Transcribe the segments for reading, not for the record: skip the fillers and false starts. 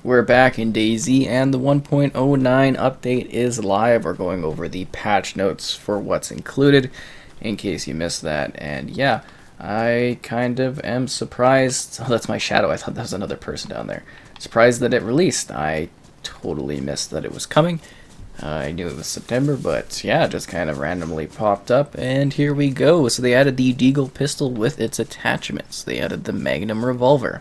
We're back in DayZ, and the 1.09 update is live. We're going over the patch notes for what's included, in case you missed that. And yeah, I kind of am surprised. Oh, that's my shadow. I thought that was another person down there. Surprised that it released. I totally missed that it was coming. I knew it was September, but yeah, it just kind of randomly popped up, and here we go. So they added the Deagle pistol with its attachments. They added the Magnum revolver,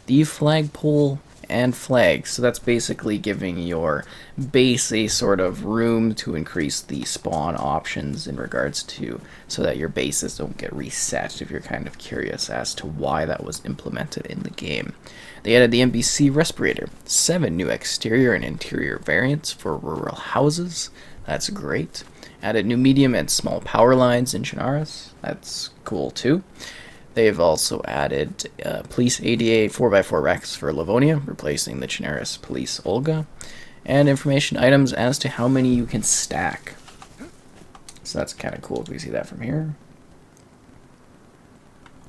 the flagpole and flag. So that's basically giving your base a sort of room to increase the spawn options in regards to, so that your bases don't get reset, if you're kind of curious as to why that was implemented in the game. They added the NBC respirator, 7 new exterior and interior variants for rural houses. That's great. Added new medium and small power lines in Chernarus. That's cool too. They've also added Police ADA 4x4 racks for Livonia, replacing the Chernarus Police Olga, and information items as to how many you can stack. So that's kind of cool if we see that from here.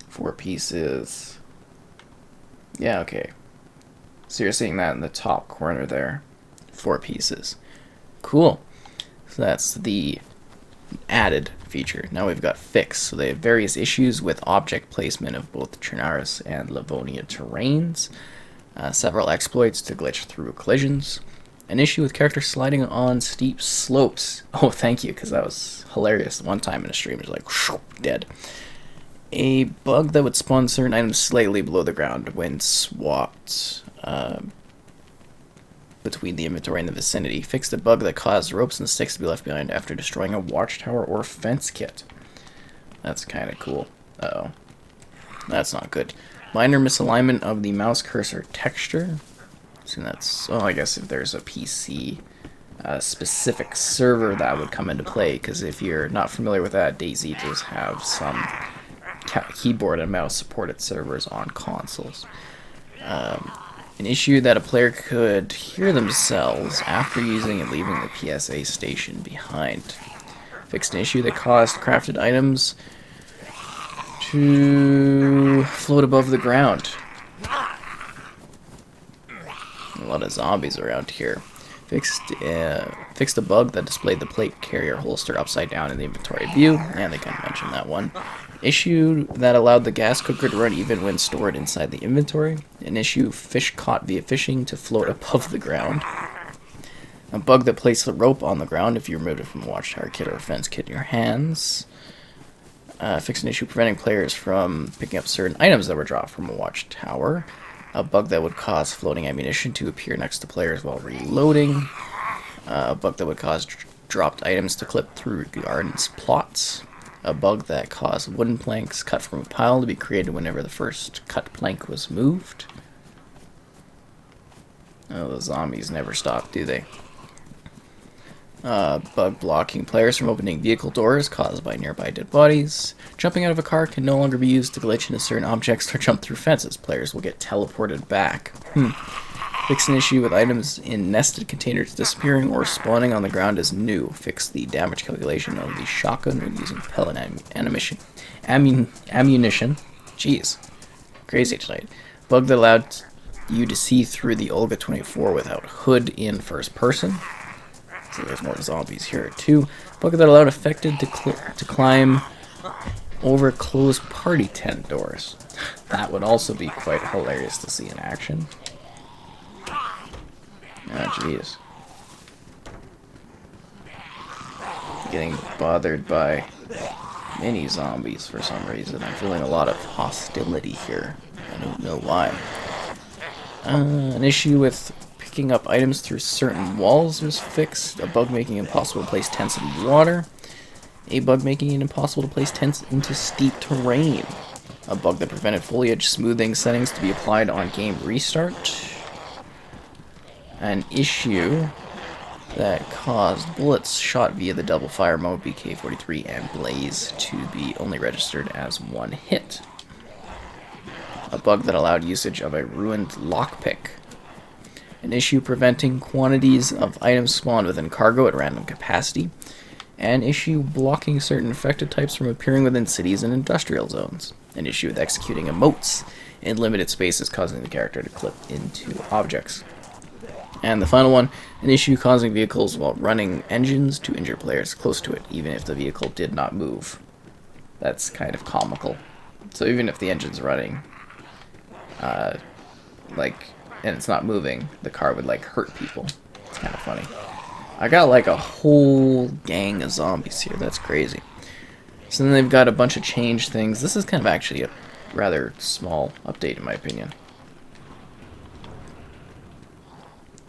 4 pieces. Yeah, okay. So you're seeing that in the top corner there. 4 pieces. Cool. So that's the added feature. Now we've got fix. So they have various issues with object placement of both Chernarus and Livonia terrains. Several exploits to glitch through collisions. An issue with characters sliding on steep slopes. Oh, thank you, because that was hilarious. One time in a stream, it was like, whoosh, dead. A bug that would spawn certain items slightly below the ground when swapped between the inventory and the vicinity. Fixed a bug that caused ropes and sticks to be left behind after destroying a watchtower or fence kit. That's kind of cool. Uh-oh. That's not good. Minor misalignment of the mouse cursor texture. So that's, oh, I guess if there's a PC specific server that would come into play, because if you're not familiar with that, DayZ does have some keyboard and mouse supported servers on consoles. An issue that a player could hear themselves after using and leaving the PSA station behind. Fixed an issue that caused crafted items to float above the ground. A lot of zombies around here. Fixed a bug that displayed the plate carrier holster upside down in the inventory view, and they kind of mentioned that one. Issue that allowed the gas cooker to run even when stored inside the inventory. An issue fish caught via fishing to float above the ground. A bug that placed the rope on the ground if you removed it from a watchtower kit or a fence kit in your hands. Fixed an issue preventing players from picking up certain items that were dropped from a watchtower. A bug that would cause floating ammunition to appear next to players while reloading. A bug that would cause dropped items to clip through gardens plots. A bug that caused wooden planks cut from a pile to be created whenever the first cut plank was moved. Oh, the zombies never stop, do they? Bug blocking players from opening vehicle doors caused by nearby dead bodies. Jumping out of a car can no longer be used to glitch into certain objects or jump through fences. Players will get teleported back. Fix an issue with items in nested containers disappearing or spawning on the ground as new. Fix the damage calculation of the shotgun when using pellet ammunition. Jeez. Crazy tonight. Bug that allowed you to see through the Olga 24 without hood in first person. So there's more zombies here too. Bug that allowed affected to climb over closed party tent doors. That would also be quite hilarious to see in action. Oh, jeez. Getting bothered by mini zombies for some reason. I'm feeling a lot of hostility here. I don't know why. An issue with picking up items through certain walls was fixed. A bug making it impossible to place tents in water. A bug making it impossible to place tents into steep terrain. A bug that prevented foliage smoothing settings to be applied on game restart. An issue that caused bullets shot via the double fire mode BK-43 and Blaze to be only registered as one hit. A bug that allowed usage of a ruined lockpick. An issue preventing quantities of items spawned within cargo at random capacity. An issue blocking certain affected types from appearing within cities and industrial zones. An issue with executing emotes in limited spaces, causing the character to clip into objects. And the final one, an issue causing vehicles while running engines to injure players close to it, even if the vehicle did not move. That's kind of comical. So even if the engine's running, and it's not moving, the car would, hurt people. It's kind of funny. I got, a whole gang of zombies here. That's crazy. So then they've got a bunch of change things. This is kind of actually a rather small update, in my opinion.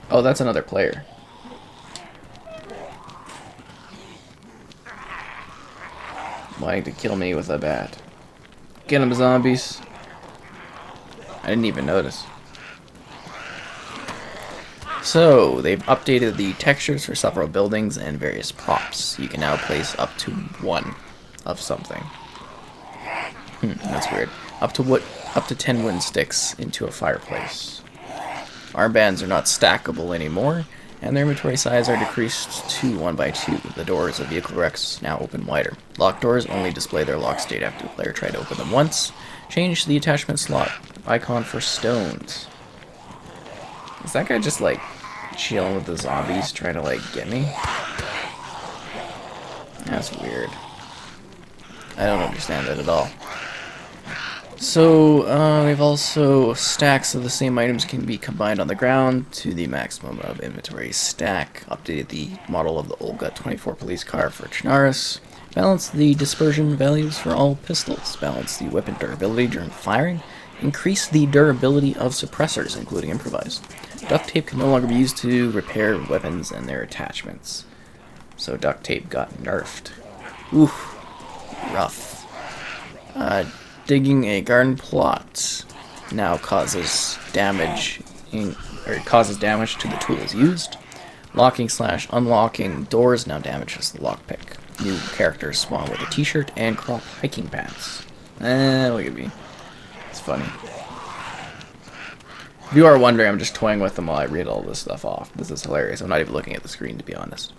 Oh, that's another player. Wanting to kill me with a bat. Get them, zombies. I didn't even notice. So, they've updated the textures for several buildings and various props. You can now place up to one of something. That's weird. Up to 10 wooden sticks into a fireplace. Armbands are not stackable anymore, and their inventory size are decreased to 1 by 2. The doors of vehicle wrecks now open wider. Locked doors only display their lock state after the player tried to open them once. Change the attachment slot icon for stones. Is that guy just chilling with the zombies trying to get me? That's weird. I don't understand that at all. So, they've also, stacks of the same items can be combined on the ground to the maximum of inventory stack. Updated the model of the Olga 24 police car for Chernarus. Balanced the dispersion values for all pistols. Balanced the weapon durability during firing. Increased the durability of suppressors, including improvised. Duct tape can no longer be used to repair weapons and their attachments. So duct tape got nerfed. Oof. Rough. Digging a garden plot now causes damage to the tools used. Locking/unlocking doors now damages the lockpick. New characters spawn with a t-shirt and crop hiking pants. Look at me. It's funny. If you are wondering, I'm just toying with them while I read all this stuff off. This is hilarious. I'm not even looking at the screen, to be honest.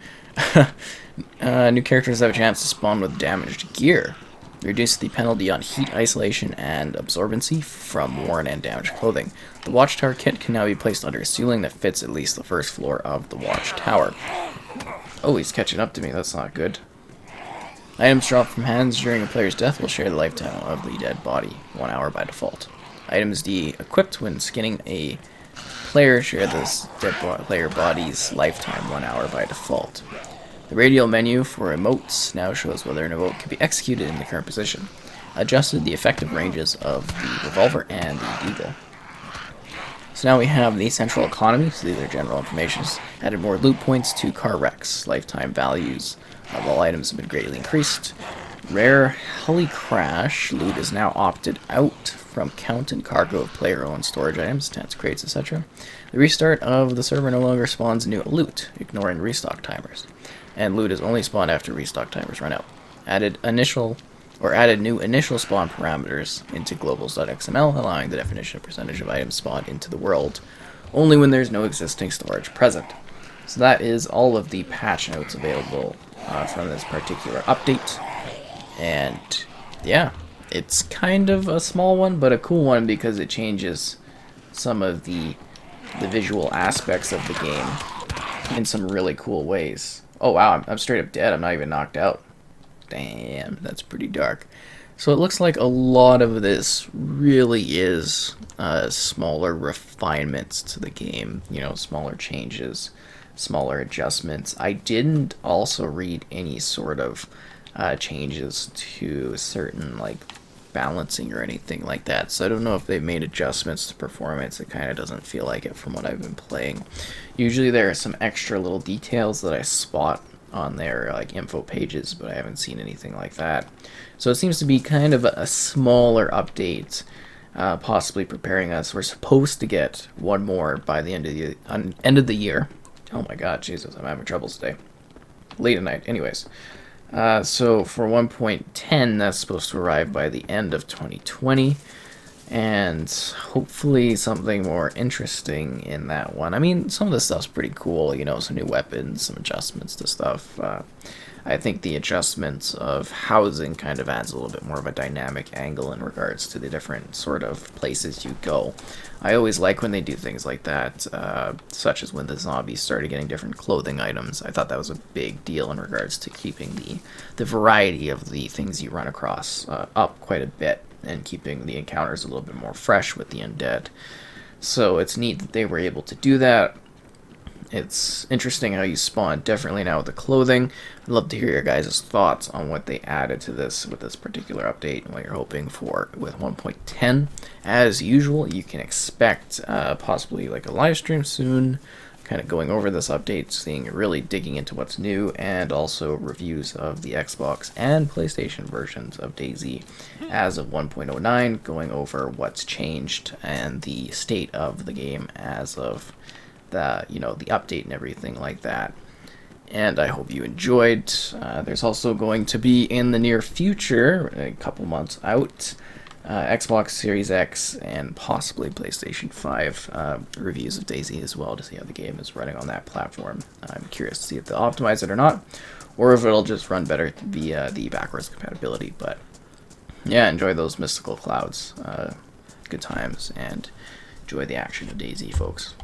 New characters have a chance to spawn with damaged gear. Reduce the penalty on heat, isolation, and absorbency from worn and damaged clothing. The Watchtower kit can now be placed under a ceiling that fits at least the first floor of the Watchtower. Oh, he's catching up to me. That's not good. Items dropped from hands during a player's death will share the lifetime of the dead body, 1 hour by default. Items de-equipped when skinning a player share this dead player body's lifetime, 1 hour by default. The radial menu for emotes now shows whether an emote can be executed in the current position. Adjusted the effective ranges of the revolver and the deagle. So now we have the central economy, so these are general information. Added more loot points to car wrecks. Lifetime values of all items have been greatly increased. Rare heli crash loot is now opted out from count and cargo of player-owned storage items, tents, crates, etc. The restart of the server no longer spawns new loot, ignoring restock timers. And loot is only spawned after restock timers run out. Added new initial spawn parameters into globals.xml, allowing the definition of percentage of items spawned into the world only when there's no existing storage present. So that is all of the patch notes available from this particular update. And yeah, it's kind of a small one, but a cool one because it changes some of the visual aspects of the game in some really cool ways. Oh wow, I'm straight up dead. I'm not even knocked out. Damn, that's pretty dark. So it looks like a lot of this really is smaller refinements to the game. You know, smaller changes, smaller adjustments. I didn't also read any sort of changes to certain balancing or anything like that, so I don't know if they've made adjustments to performance. It kind of doesn't feel like it from what I've been playing. Usually there are some extra little details that I spot on their info pages, but I haven't seen anything like that. So it seems to be kind of a smaller update, possibly preparing us. We're supposed to get one more by the end of the year. Oh my god, Jesus, I'm having trouble today. Late at night, anyways. So for 1.10, that's supposed to arrive by the end of 2020. and hopefully something more interesting in that one. I mean, some of the stuff's pretty cool, you know, some new weapons, some adjustments to stuff. I think the adjustments of housing kind of adds a little bit more of a dynamic angle in regards to the different sort of places you go. I always like when they do things like that, such as when the zombies started getting different clothing items. I thought that was a big deal in regards to keeping the variety of the things you run across up quite a bit, and keeping the encounters a little bit more fresh with the undead. So it's neat that they were able to do that. It's interesting how you spawn differently now with the clothing. I'd love to hear your guys' thoughts on what they added to this with this particular update and what you're hoping for with 1.10. As usual, you can expect possibly like a live stream soon, kind of going over this update, seeing really digging into what's new, and also reviews of the Xbox and PlayStation versions of DayZ as of 1.09, going over what's changed and the state of the game as of the update and everything like that. And I hope you enjoyed. There's also going to be in the near future, a couple months out, Xbox Series X and possibly PlayStation 5 reviews of DayZ as well, to see how the game is running on that platform. I'm curious to see if they'll optimize it or not, or if it'll just run better via the backwards compatibility. But yeah, enjoy those mystical clouds. Good times, and enjoy the action of DayZ, folks.